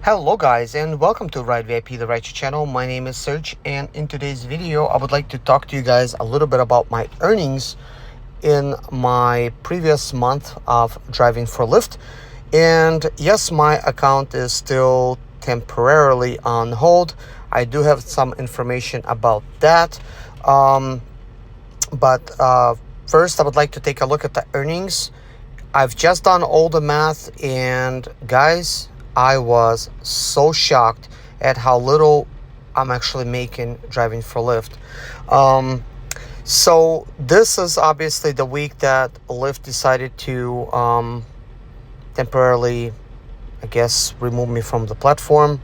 Hello guys, and welcome to Ride VIP, the Ride channel. My name is Serge, and in today's video I would like to talk to you guys a little bit about my earnings in my previous month of driving for Lyft. And yes, my account is still temporarily on hold. I do have some information about that, but first I would like to take a look at the earnings. I've just done all the math, and guys, I was so shocked at how little I'm actually making driving for Lyft. So this is obviously the week that Lyft decided to temporarily, I guess, remove me from the platform.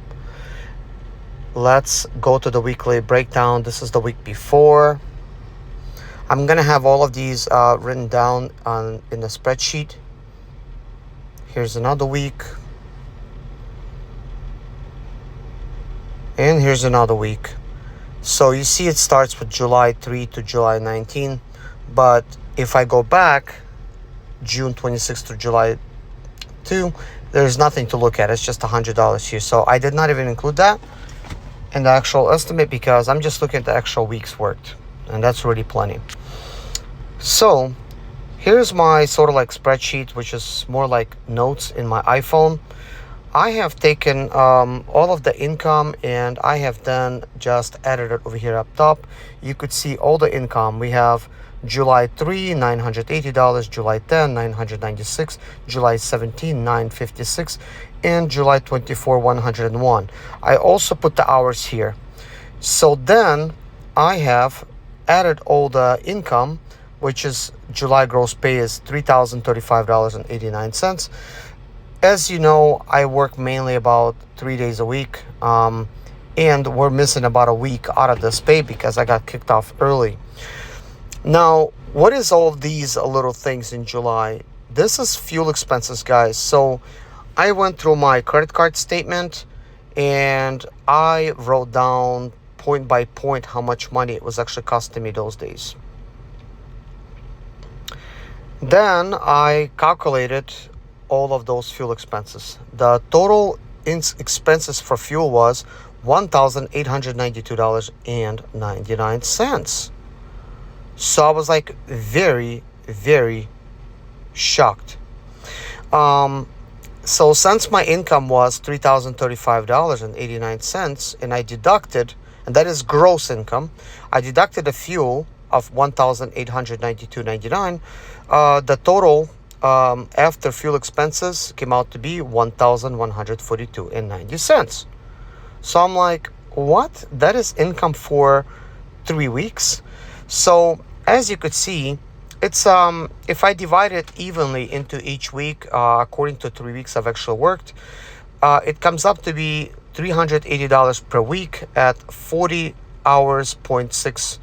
Let's go to the weekly breakdown. This is the week before. I'm gonna have all of these written down in a spreadsheet. Here's another week. And here's another week. So you see it starts with July 3 to July 19. But if I go back, June 26 to July 2, there's nothing to look at. It's just $100 here. So I did not even include that in the actual estimate because I'm just looking at the actual weeks worked. And that's already plenty. So here's my sort of like spreadsheet, which is more like notes in my iPhone. I have taken all of the income and I have then just added it over here up top. You could see all the income. We have July 3, $980, July 10, $996, July 17, $956, and July 24, $101. I also put the hours here. So then I have added all the income, which is July gross pay is $3,035.89. As you know, I work mainly about 3 days a week, and we're missing about a week out of this pay because I got kicked off early. Now, what is all of these little things in July? This is fuel expenses, guys. So I went through my credit card statement and I wrote down point by point how much money it was actually costing me those days. Then I calculated all of those fuel expenses. The total expenses for fuel was $1,892.99. So I was like very, very shocked. So since my income was $3,035.89 and I deducted, and that is gross income, I deducted the fuel of $1,892.99. The total after fuel expenses came out to be $1,142.90. So I'm like, what? That is income for 3 weeks. So as you could see, it's if I divide it evenly into each week, according to 3 weeks I've actually worked, it comes up to be $380 per week at 40 hours, 0.6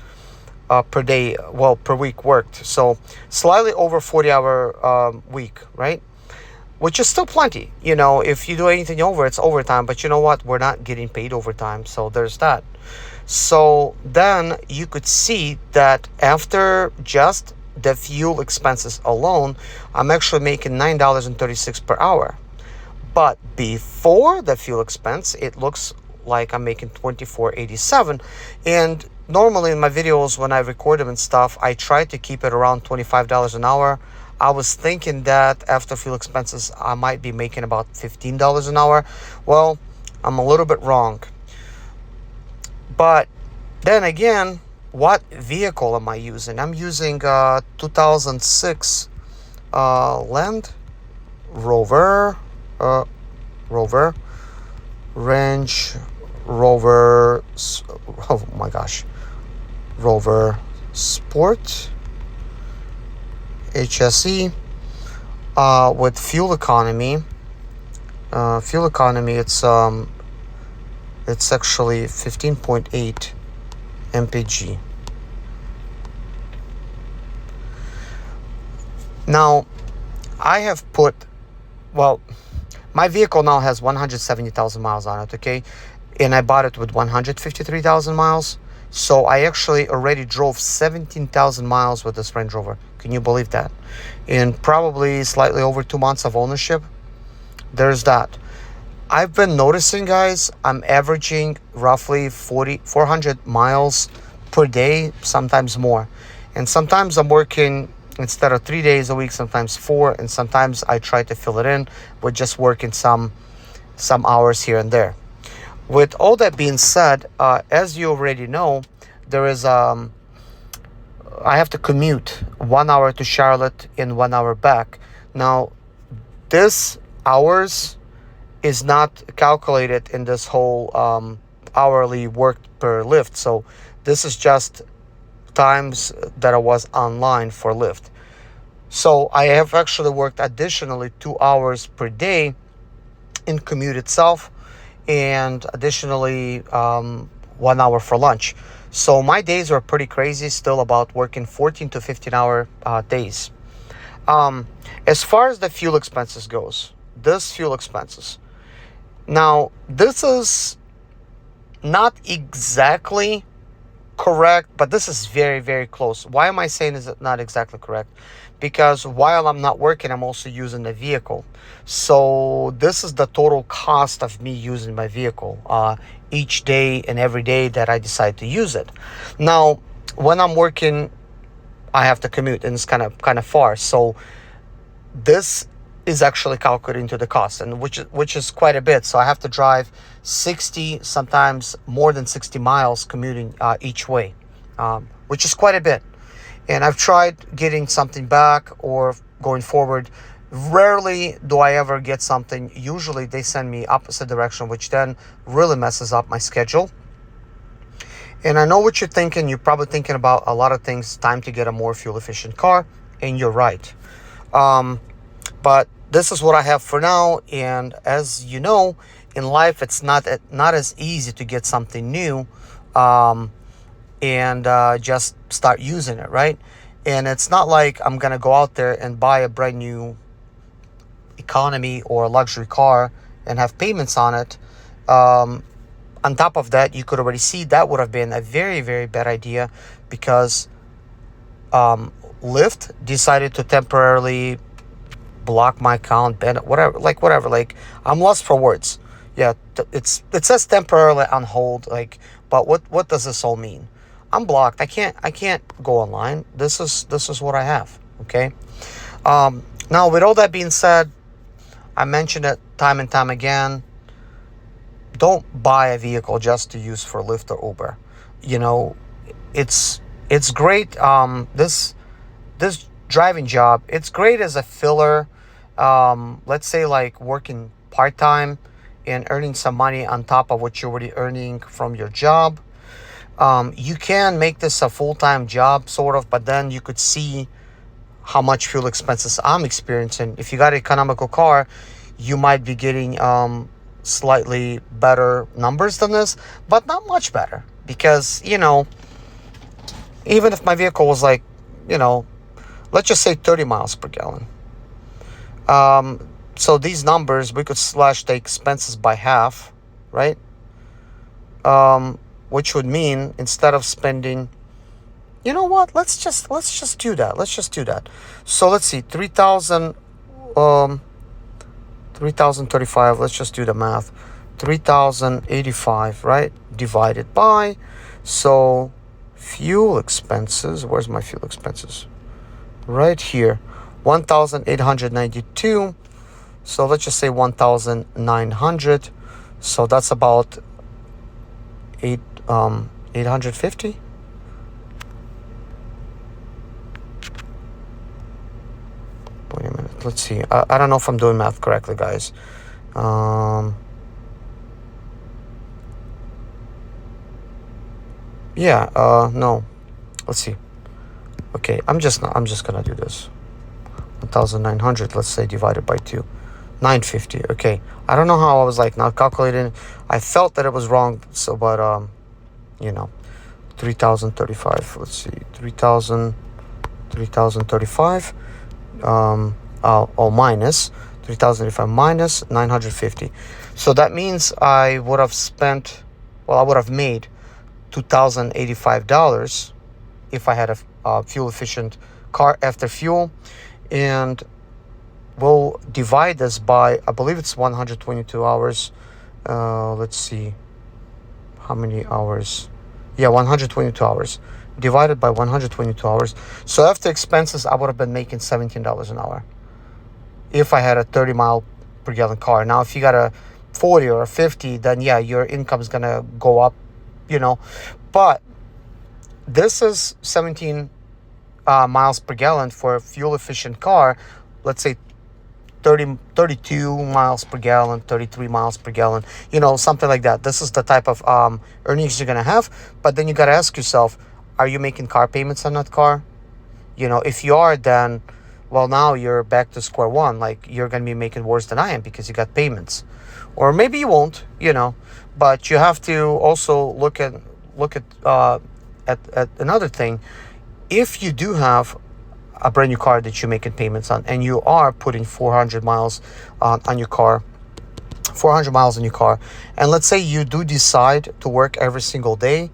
per day, well, per week worked. So slightly over 40-hour week, right? Which is still plenty. You know, if you do anything over, it's overtime. But you know what? We're not getting paid overtime. So there's that. So then you could see that after just the fuel expenses alone, I'm actually making $9.36 per hour. But before the fuel expense, it looks like I'm making $24.87. And normally in my videos, when I record them and stuff, I try to keep it around $25 an hour. I was thinking that after fuel expenses, I might be making about $15 an hour. Well, I'm a little bit wrong. But then again, what vehicle am I using? I'm using 2006 Land Rover, Range Rover, oh my gosh, Rover Sport HSE with fuel economy. It's actually 15.8 mpg. Now I have put, well, my vehicle now has 170,000 miles on it, okay? And I bought it with 153,000 miles. So I actually already drove 17,000 miles with this Range Rover. Can you believe that? In probably slightly over 2 months of ownership. There's that. I've been noticing, guys, I'm averaging roughly 400 miles per day, sometimes more. And sometimes I'm working instead of 3 days a week, sometimes four, and sometimes I try to fill it in with just working some hours here and there. With all that being said, as you already know, there is I have to commute 1 hour to Charlotte and 1 hour back. Now, this hours is not calculated in this whole hourly work per Lyft. So this is just times that I was online for Lyft. So I have actually worked additionally 2 hours per day in commute itself, and additionally 1 hour for lunch. So my days are pretty crazy, still about working 14 to 15 hour days. Um, as far as the fuel expenses goes, this fuel expenses. Now, this is not exactly correct, but this is very, very close. Why am I saying is it not exactly correct? Because while I'm not working, I'm also using the vehicle. So this is the total cost of me using my vehicle each day and every day that I decide to use it. Now, when I'm working, I have to commute, and it's kind of far. So this is actually calculated into the cost, and which is quite a bit. So I have to drive 60, sometimes more than 60 miles commuting each way, which is quite a bit. And I've tried getting something back or going forward. Rarely do I ever get something. Usually they send me opposite direction, which then really messes up my schedule. And I know what you're thinking. You're probably thinking about a lot of things. Time to get a more fuel efficient car, and you're right. Um, but this is what I have for now. And as you know, in life, it's not as easy to get something new, and just start using it, right? And it's not like I'm gonna go out there and buy a brand new economy or luxury car and have payments on it. Um, on top of that, you could already see that would have been a very, very bad idea, because Lyft decided to temporarily block my account, ban it, whatever. Like, I'm lost for words. Yeah, it says temporarily on hold. Like, but what does this all mean? I'm blocked. I can't go online. This is what I have. Okay. Now, with all that being said, I mentioned it time and time again. Don't buy a vehicle just to use for Lyft or Uber. You know, it's great. This driving job, it's great as a filler. Let's say like working part time and earning some money on top of what you're already earning from your job. You can make this a full time job, sort of, but then you could see how much fuel expenses I'm experiencing. If you got an economical car, you might be getting slightly better numbers than this, but not much better, because even if my vehicle was like, you know, let's just say 30 miles per gallon. So these numbers, we could slash the expenses by half, right? Which would mean, instead of spending, you know what? Let's just do that. Let's just do that. So let's see, 3,035. Let's just do the math. 3,085, right? Divided by. So fuel expenses. Where's my fuel expenses? Right here. 1,892. So let's just say 1,900. So that's about 850. Wait a minute. Let's see. I don't know if I'm doing math correctly, guys. Yeah. No. Let's see. Okay. I'm just gonna do this. 1,900. Let's say divided by 2. 950. Okay. I don't know how I was like not calculating. I felt that it was wrong. So, but 3,035. Let's see. 3,035. Minus 3,035 minus 950. So that means I would have made $2,085 if I had a fuel efficient car after fuel. And we'll divide this by, I believe it's 122 hours. Let's see how many hours. Yeah, 122 hours divided by 122 hours. So after expenses, I would have been making $17 an hour if I had a 30 mile per gallon car. Now, if you got a 40 or a 50, then yeah, your income is gonna go up, you know. But this is 17 miles per gallon for a fuel efficient car. Let's say 32 miles per gallon, 33 miles per gallon, something like that. This is the type of earnings you're gonna have. But then you gotta ask yourself, are you making car payments on that car? If you are, then well, now you're back to square one. Like, you're gonna be making worse than I am because you got payments. Or maybe you won't, but you have to also look at another thing. If you do have a brand new car that you're making payments on, and you are putting 400 miles on your car, 400 miles on your car, and let's say you do decide to work every single day,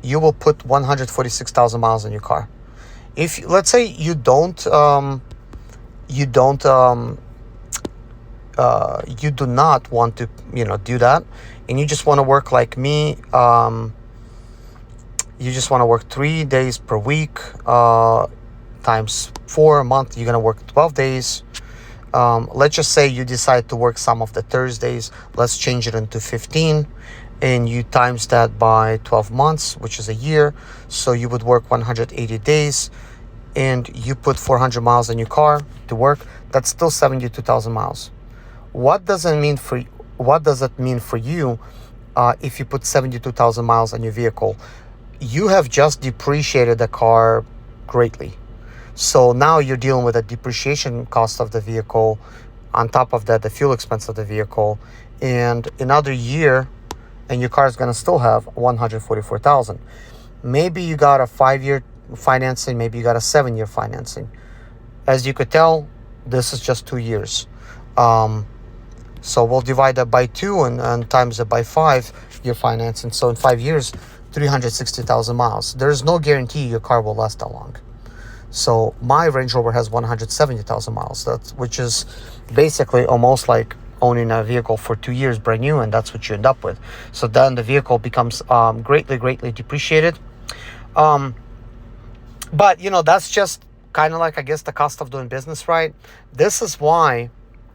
you will put 146,000 miles on your car. If, let's say, you do not want to do that, and you just want to work like me, you just want to work 3 days per week, times 4 a month, you're going to work 12 days. Let's just say you decide to work some of the Thursdays. Let's change it into 15, and you times that by 12 months, which is a year. So you would work 180 days, and you put 400 miles in your car to work. That's still 72,000 miles. What does it mean for you if you put 72,000 miles on your vehicle? You have just depreciated the car greatly. So now you're dealing with a depreciation cost of the vehicle. On top of that, the fuel expense of the vehicle. And another year, and your car is going to still have 144,000. Maybe you got a 5-year financing. Maybe you got a 7-year financing. As you could tell, this is just 2 years. So we'll divide that by 2 and times it by 5-year financing. So in 5 years, 360,000 miles. There's no guarantee your car will last that long. So my Range Rover has 170,000 miles, which is basically almost like owning a vehicle for 2 years brand new, and that's what you end up with. So then the vehicle becomes greatly depreciated. But that's just kind of like, I guess, the cost of doing business, right? This is why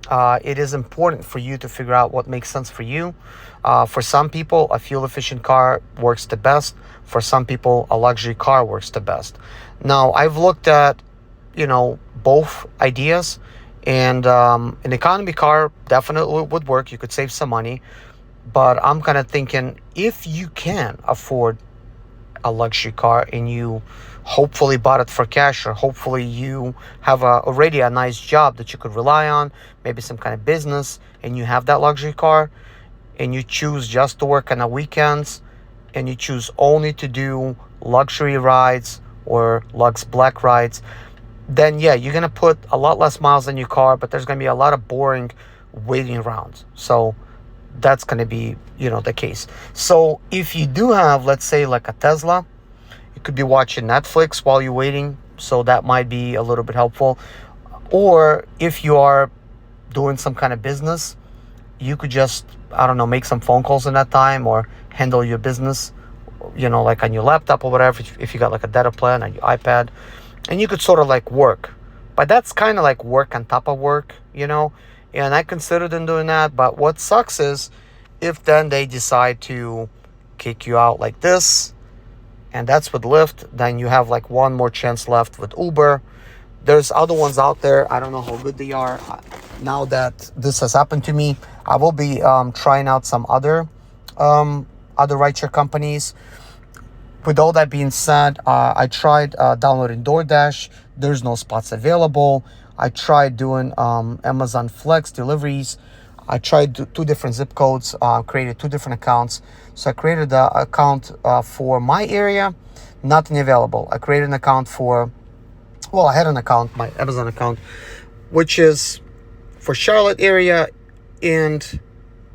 it is important for you to figure out what makes sense for you. For some people, a fuel efficient car works the best. For some people, a luxury car works the best. Now, I've looked at, both ideas, and an economy car definitely would work. You could save some money, but I'm kind of thinking, if you can afford a luxury car and you hopefully bought it for cash, or hopefully you have already a nice job that you could rely on, maybe some kind of business, and you have that luxury car, and you choose just to work on the weekends, and you choose only to do luxury rides or Lux Black rides, then yeah, you're going to put a lot less miles in your car, but there's going to be a lot of boring waiting around. So that's going to be, the case. So if you do have, let's say, like a Tesla, you could be watching Netflix while you're waiting. So that might be a little bit helpful. Or if you are doing some kind of business, you could just, I don't know, make some phone calls in that time, or handle your business, like on your laptop or whatever, if you got like a data plan on your iPad, and you could sort of like work. But that's kind of like work on top of work, and I considered in doing that. But what sucks is if then they decide to kick you out like this, and that's with Lyft, then you have like one more chance left with Uber. There's other ones out there. I don't know how good they are. Now that this has happened to me, I will be trying out some other rideshare companies. With all that being said, I tried downloading DoorDash. There's no spots available. I tried doing Amazon Flex deliveries. I tried 2 different zip codes, created 2 different accounts. So I created the account for my area, nothing available. I created an account I had an account, my Amazon account, which is for Charlotte area, and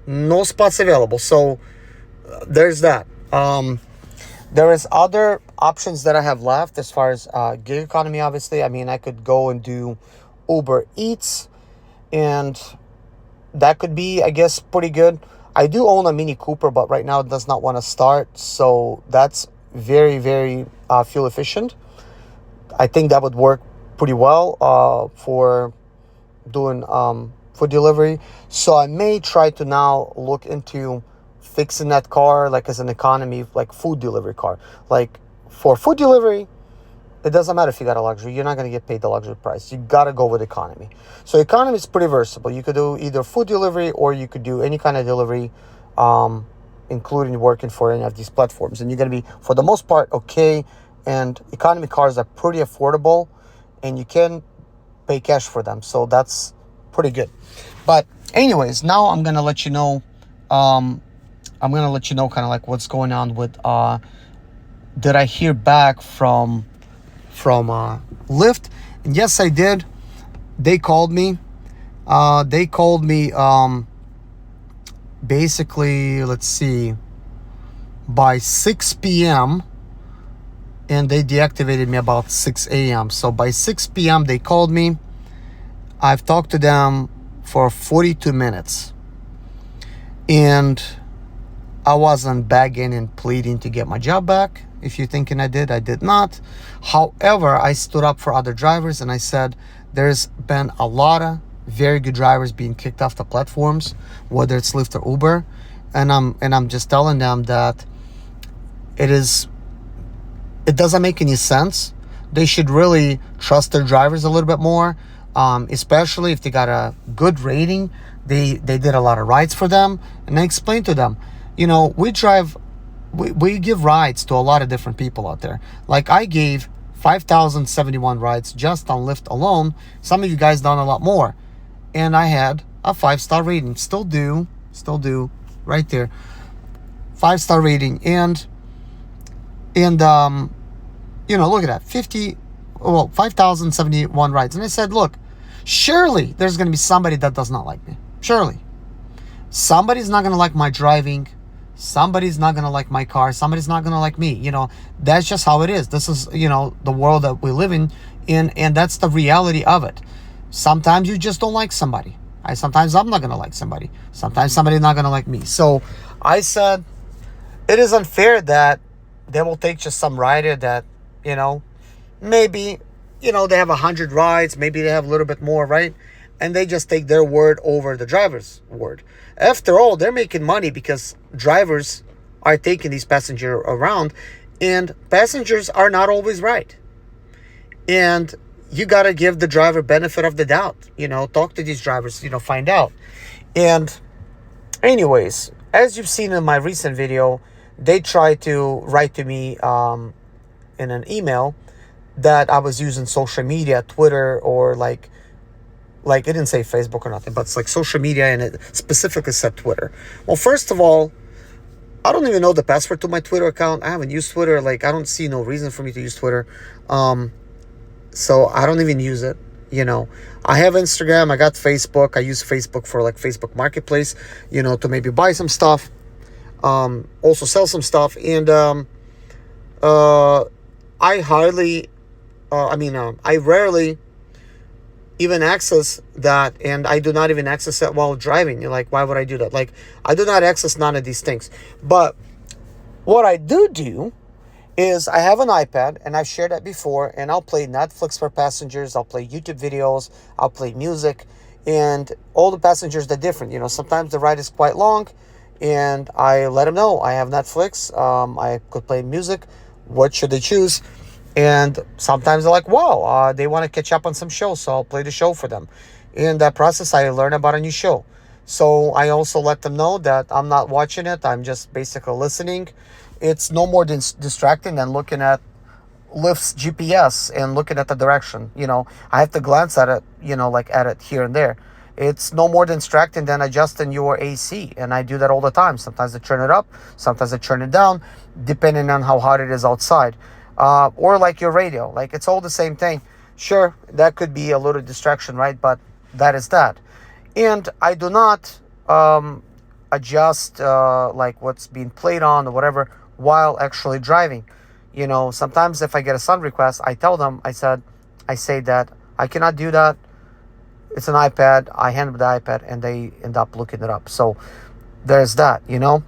no spots available. So there's that. There is other options that I have left as far as gig economy, obviously. I mean, I could go and do Uber Eats, and that could be, I guess, pretty good. I do own a Mini Cooper, but right now it does not want to start, so that's very, very fuel efficient. I think that would work pretty well for doing food delivery. So I may try to now look into fixing that car like as an economy, like food delivery car. Like for food delivery, it doesn't matter if you got a luxury. You're not going to get paid the luxury price. You got to go with economy. So economy is pretty versatile. You could do either food delivery or you could do any kind of delivery, including working for any of these platforms. And you're going to be, for the most part, okay. And economy cars are pretty affordable and you can pay cash for them. So that's pretty good. But anyways, now I'm going to let you know, kind of like what's going on with, did I hear back from Lyft? And yes, I did. They called me. Basically, let's see, by 6 p.m. and they deactivated me about 6 a.m. So by 6 p.m. they called me. I've talked to them for 42 minutes. And I wasn't begging and pleading to get my job back. If you're thinking I did not. However, I stood up for other drivers and I said there's been a lot of very good drivers being kicked off the platforms, whether it's Lyft or Uber, and I'm just telling them that it doesn't make any sense. They should really trust their drivers a little bit more, especially if they got a good rating. They did a lot of rides for them, and I explained to them, we give rides to a lot of different people out there. Like I gave 5,071 rides just on Lyft alone. Some of you guys done a lot more. And I had a 5-star rating. Still do, right there. 5-star rating. And look at that. 5,071 rides. And I said, look, surely there's going to be somebody that does not like me. Surely. Somebody's not going to like my driving. Somebody's not going to like my car. Somebody's not going to like me. That's just how it is. This is, the world that we live in. And that's the reality of it. Sometimes you just don't like somebody. Sometimes I'm not going to like somebody. Sometimes somebody's not going to like me. So I said, it is unfair that they will take just some rider that, maybe, they have 100 rides. Maybe they have a little bit more, right? And they just take their word over the driver's word. After all, they're making money because drivers are taking these passengers around, and passengers are not always right. And you got to give the driver benefit of the doubt. Talk to these drivers, find out. And anyways, as you've seen in my recent video, they tried to write to me in an email that I was using social media, Twitter, or like it didn't say Facebook or nothing, but it's like social media, and it specifically said Twitter. Well, first of all, I don't even know the password to my Twitter account. I haven't used Twitter. Like, I don't see no reason for me to use Twitter. So I don't even use it. I have Instagram. I got Facebook. I use Facebook for like Facebook Marketplace, to maybe buy some stuff, also sell some stuff. And I rarely even access that, and I do not even access it while driving. You're like, why would I do that? Like, I do not access none of these things. But what I do is I have an iPad, and I've shared that before, and I'll play Netflix for passengers. I'll play YouTube videos. I'll play music, and all the passengers are different. Sometimes the ride is quite long, and I let them know I have Netflix. I could play music. What should they choose? And sometimes they're like, wow, they want to catch up on some shows, so I'll play the show for them. In that process, I learn about a new show. So I also let them know that I'm not watching it. I'm just basically listening. It's no more distracting than looking at Lyft's GPS and looking at the direction. I have to glance at it, at it here and there. It's no more distracting than adjusting your AC. And I do that all the time. Sometimes I turn it up. Sometimes I turn it down, depending on how hot it is outside. Or like your radio, like it's all the same thing. Sure, that could be a little distraction, right? But that is that. And I do not adjust like what's being played on or whatever while actually driving. Sometimes if I get a song request, I tell them, I say that I cannot do that. It's an iPad. I hand them the iPad, and they end up looking it up. So there's that, you know.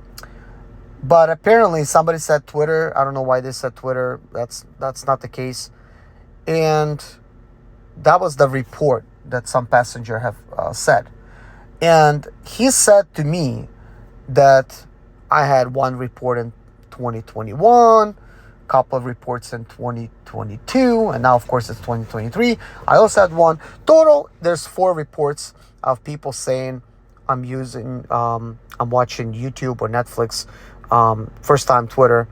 But apparently, somebody said Twitter. I don't know why they said Twitter. That's not the case. And that was the report that some passenger have said. And he said to me that I had one report in 2021, couple of reports in 2022, and now of course it's 2023. I also had one. Total, there's 4 reports of people saying I'm I'm watching YouTube or Netflix, first time Twitter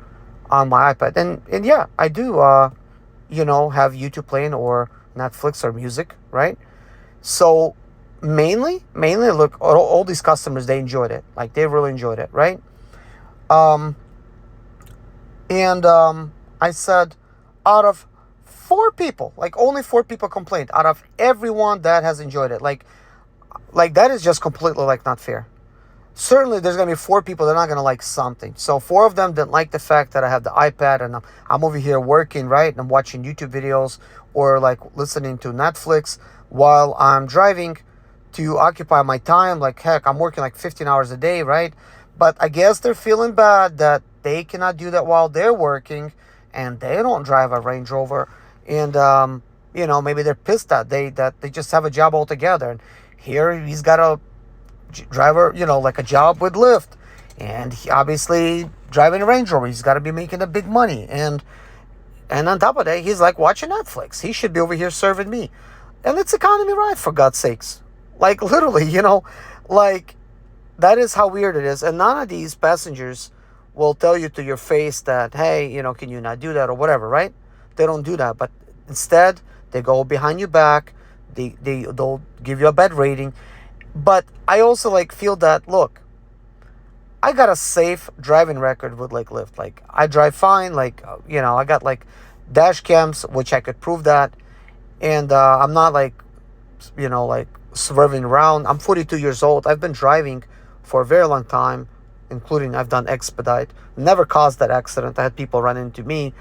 on my iPad. And yeah, I do, have YouTube playing or Netflix or music, right? So mainly, look, all these customers, they enjoyed it. Like, they really enjoyed it, right? Um, and I said, out of 4 people, like only 4 people complained out of everyone that has enjoyed it. Like that is just completely like not fair. Certainly there's going to be 4 people that are not going to like something. So 4 of them didn't like the fact that I have the iPad and I'm over here working, right? And I'm watching YouTube videos or like listening to Netflix while I'm driving to occupy my time. Like, heck, I'm working like 15 hours a day, right? But I guess they're feeling bad that they cannot do that while they're working and they don't drive a Range Rover. And, maybe they're pissed that they just have a job altogether. And here he's got a driver, like a job with Lyft, and he obviously driving a Range Rover. He's got to be making a big money, and on top of that, he's like watching Netflix. He should be over here serving me, and it's economy ride, for God's sakes. Like, literally, like, that is how weird it is. And none of these passengers will tell you to your face that, hey, can you not do that or whatever, right? They don't do that, but instead they go behind your back. They'll give you a bad rating. But I also like feel that, look, I got a safe driving record with like Lyft. Like, I drive fine. Like, I got like dash cams, which I could prove that. And I'm not like, like swerving around. I'm 42 years old. I've been driving for a very long time, including I've done expedite. Never caused that accident. I had people run into me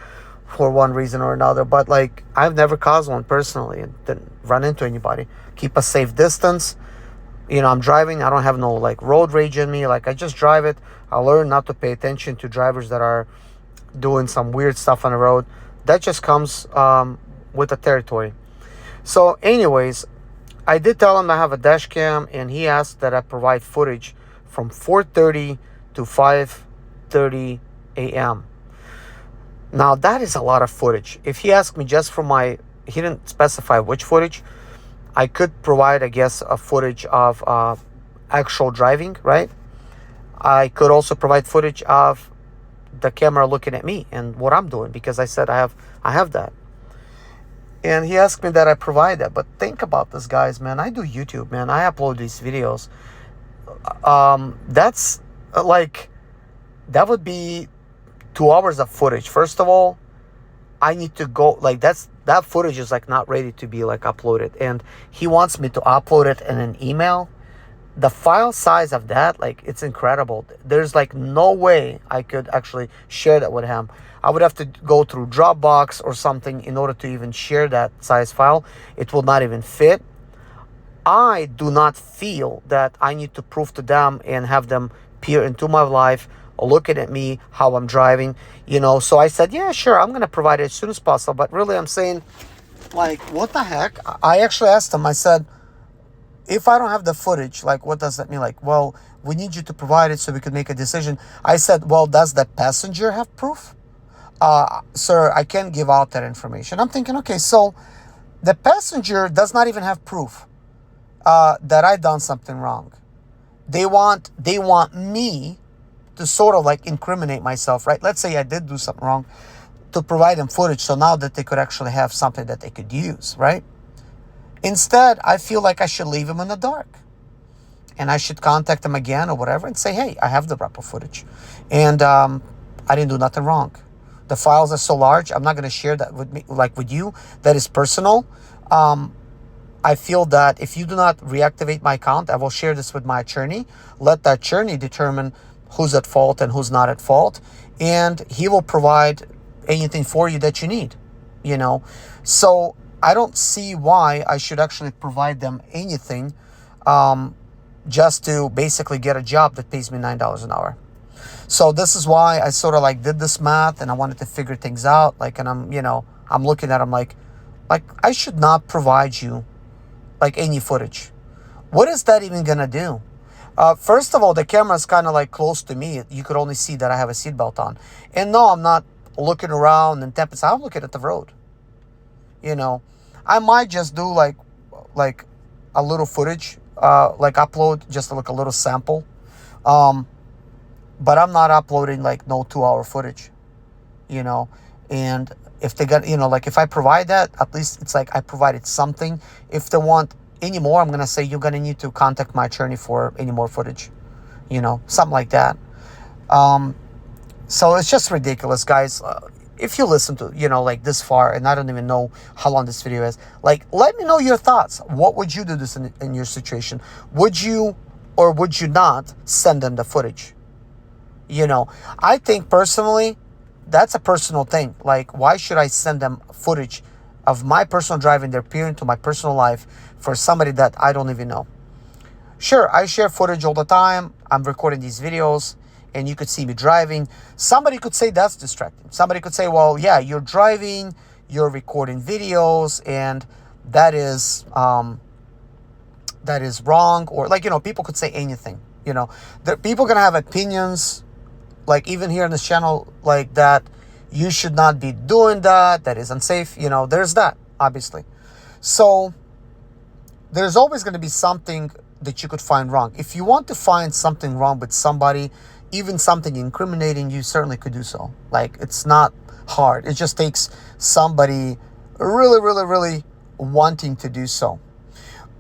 for one reason or another. But like, I've never caused one personally and didn't run into anybody. Keep a safe distance. I'm driving. I don't have no like road rage in me. Like, I just drive it. I learn not to pay attention to drivers that are doing some weird stuff on the road. That just comes with the territory. So anyways, I did tell him I have a dash cam, and he asked that I provide footage from 4:30 to 5:30 a.m. Now that is a lot of footage. If he asked me just for he didn't specify which footage. I could provide, I guess, a footage of actual driving, right? I could also provide footage of the camera looking at me and what I'm doing, because I said I have that. And he asked me that I provide that. But think about this, guys, man. I do YouTube, man. I upload these videos. That's like, that would be 2 hours of footage. First of all, I need to go, like, that footage is like not ready to be like uploaded, and he wants me to upload it in an email. The file size of that, like, it's incredible. There's like no way I could actually share that with him. I would have to go through Dropbox or something in order to even share that size file. It will not even fit. I do not feel that I need to prove to them and have them peer into my life, looking at me, how I'm driving, So I said, yeah, sure, I'm going to provide it as soon as possible. But really, I'm saying, like, what the heck? I actually asked him, I said, if I don't have the footage, like, what does that mean? Like, well, we need you to provide it so we could make a decision. I said, well, does the passenger have proof? Sir, I can't give out that information. I'm thinking, okay, so the passenger does not even have proof that I done something wrong. They want me to sort of like incriminate myself, right? Let's say I did do something wrong, to provide them footage so now that they could actually have something that they could use, right? Instead, I feel like I should leave them in the dark. And I should contact them again or whatever and say, hey, I have the proper footage. And I didn't do nothing wrong. The files are so large, I'm not going to share that with you. That is personal. I feel that if you do not reactivate my account, I will share this with my attorney. Let the attorney determine who's at fault and who's not at fault. And he will provide anything for you that you need, So I don't see why I should actually provide them anything, just to basically get a job that pays me $9 an hour. So this is why I sort of like did this math, and I wanted to figure things out. Like, and I'm looking at, I'm like I should not provide you like any footage. What is that even gonna do? First of all, the camera is kind of like close to me. You could only see that I have a seatbelt on. And no, I'm not looking around and tapping. I'm looking at the road. I might just do like a little footage, like upload just like a little sample. But I'm not uploading like no 2-hour footage, and if they got, like if I provide that, at least it's like I provided something. If they want any more, I'm going to say you're going to need to contact my attorney for any more footage, something like that. So it's just ridiculous, guys. If you listen to, like this far, and I don't even know how long this video is, like, let me know your thoughts. What would you do this in your situation? Would you or would you not send them the footage? I think personally, that's a personal thing. Like, why should I send them footage of my personal driving? They're peering into my personal life for somebody that I don't even know. Sure, I share footage all the time. I'm recording these videos, and you could see me driving. Somebody could say that's distracting. Somebody could say, well, yeah, you're driving, you're recording videos, and that is wrong. Or like, people could say anything. People are going to have opinions, like even here on this channel, like that you should not be doing that. That is unsafe. There's that, obviously. So there's always going to be something that you could find wrong. If you want to find something wrong with somebody, even something incriminating, you certainly could do so. Like, it's not hard. It just takes somebody really, really, really wanting to do so.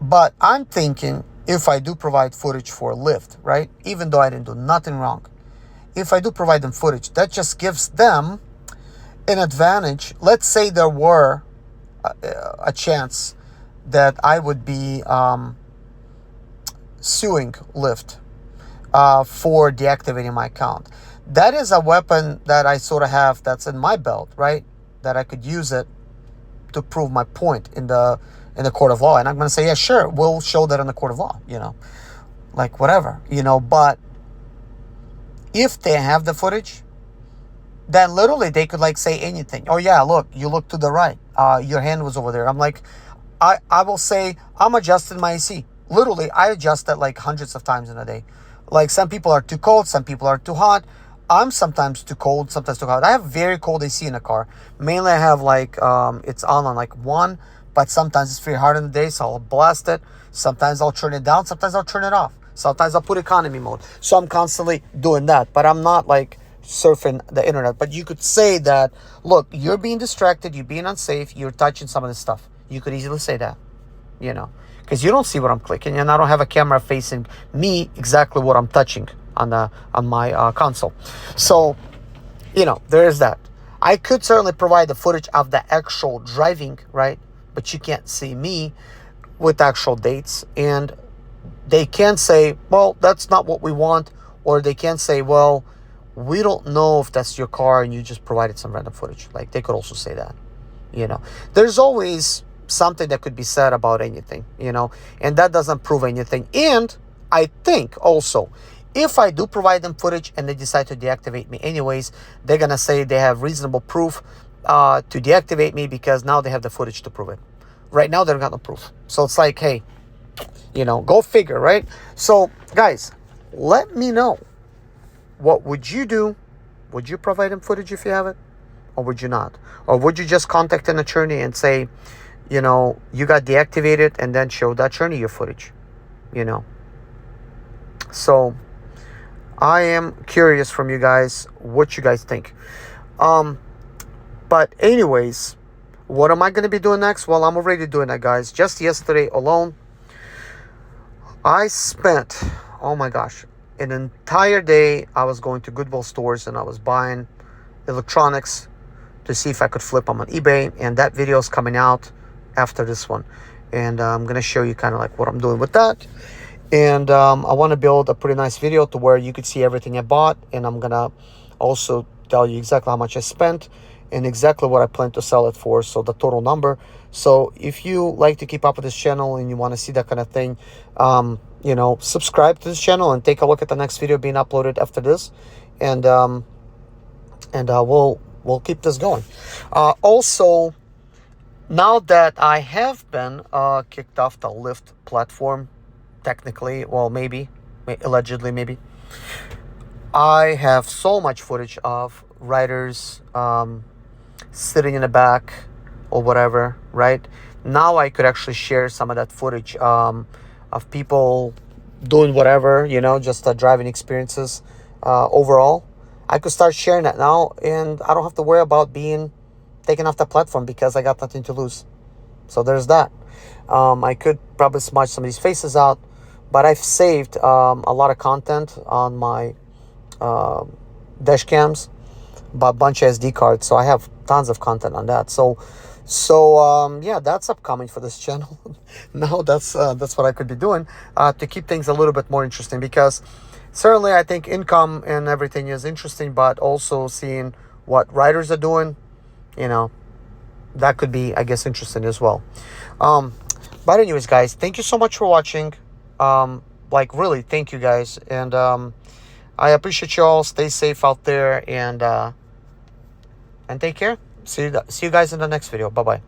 But I'm thinking, if I do provide footage for Lyft, right, even though I didn't do nothing wrong, if I do provide them footage, that just gives them an advantage. Let's say there were a chance that I would be suing Lyft for deactivating my account. That is a weapon that I sort of have that's in my belt, right? That I could use it to prove my point in the court of law. And I'm going to say, yeah, sure, we'll show that in the court of law, like whatever, but if they have the footage, then literally they could like say anything. Oh yeah, look, you look to the right. Your hand was over there. I'm like, I will say, I'm adjusting my AC. Literally, I adjust that like hundreds of times in a day. Like, some people are too cold, some people are too hot. I'm sometimes too cold, sometimes too hot. I have very cold AC in the car. Mainly I have like, it's on like 1, but sometimes it's very hard in the day, so I'll blast it. Sometimes I'll turn it down, sometimes I'll turn it off. Sometimes I'll put economy mode. So I'm constantly doing that, but I'm not like surfing the internet. But you could say that, look, you're being distracted, you're being unsafe, you're touching some of this stuff. You could easily say that, because you don't see what I'm clicking, and I don't have a camera facing me exactly what I'm touching on my console. So, there is that. I could certainly provide the footage of the actual driving, right? But you can't see me with actual dates. And they can say, well, that's not what we want. Or they can say, well, we don't know if that's your car and you just provided some random footage. Like, they could also say that, There's always something that could be said about anything, and that doesn't prove anything. And I think also, if I do provide them footage and they decide to deactivate me anyways, they're going to say they have reasonable proof to deactivate me because now they have the footage to prove it. Right now, they've got no proof. So it's like, hey, go figure, right? So, guys, let me know. What would you do? Would you provide them footage if you have it? Or would you not? Or would you just contact an attorney and say, you got deactivated, and then show the attorney your footage? So, I am curious from you guys what you guys think. But anyways, what am I going to be doing next? Well, I'm already doing that, guys. Just yesterday alone, I spent, oh my gosh, an entire day. I was going to Goodwill stores and I was buying electronics to see if I could flip them on eBay. And that video is coming out after this one. And I'm going to show you kind of like what I'm doing with that. And I want to build a pretty nice video to where you could see everything I bought. And I'm going to also tell you exactly how much I spent. and exactly what I plan to sell it for. So the total number. So if you like to keep up with this channel and you want to see that kind of thing, subscribe to this channel and take a look at the next video being uploaded after this, and we'll keep this going. Also, now that I have been kicked off the Lyft platform, technically, well, maybe, allegedly, maybe, I have so much footage of riders sitting in the back or whatever, right? Now I could actually share some of that footage of people doing whatever, just driving experiences overall. I could start sharing that now, and I don't have to worry about being taken off the platform because I got nothing to lose. So there's that. I could probably smudge some of these faces out, but I've saved a lot of content on my dash cams, but a bunch of SD cards, so I have tons of content on that. So yeah, that's upcoming for this channel. Now that's what I could be doing to keep things a little bit more interesting, because certainly I think income and everything is interesting, but also seeing what writers are doing, that could be, I guess, interesting as well. But anyways, guys, thank you so much for watching. Really, thank you guys, and I appreciate you all. Stay safe out there, and take care. See you guys in the next video. Bye bye.